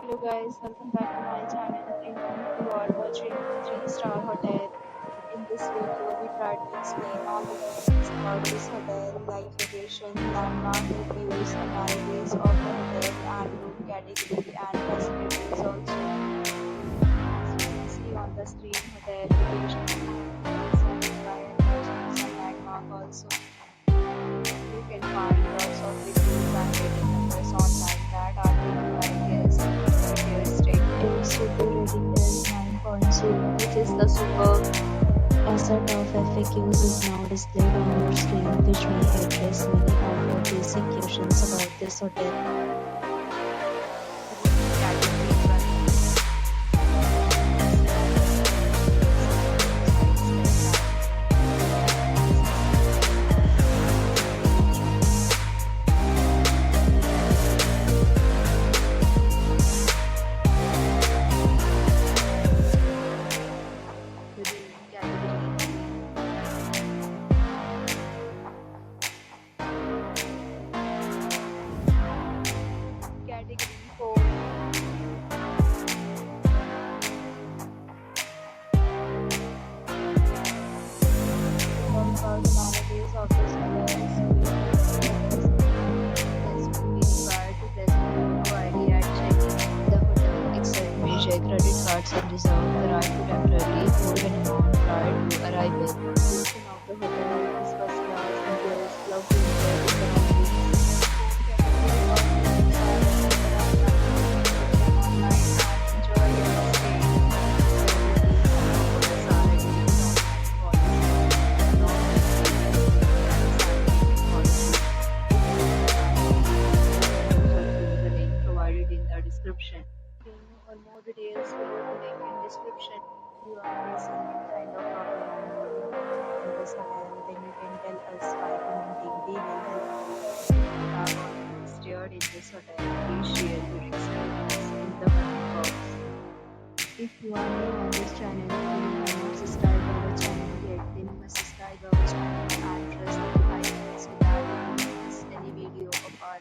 Hello guys, welcome back to my channel. I hope you are watching a 3-star hotel. In this video, we try to explain all the details about this hotel, like location, landmark reviews, amenities of the hotel, and room category and facilities also. As you can see on the screen, hotel location is nearby and some landmark also. You can find lots of reviews and rating numbers online that are given by guests. Here state its review rating is 9.0, which is the superb. A set of FAQs is now displayed on your screen, which may address many of your basic questions about this hotel. Category 4. About the amenities of this hotel guests will be required to present photo ID at check-in. The hotel accepts major credit cards and reserves the right to temporarily hold an amount prior to arrival. Position of the hotel is first class and guests love to enjoy economy. Description. For more details, follow the link in description. If you are facing any kind of problem in this hotel, then you can tell us by commenting. We will help you. If you have already stayed in this hotel, please share your experience in the comment box. If you are new on this channel and you have not subscribed our channel yet, then you must subscribe our channel and press the bell icon so that you don't miss any video of our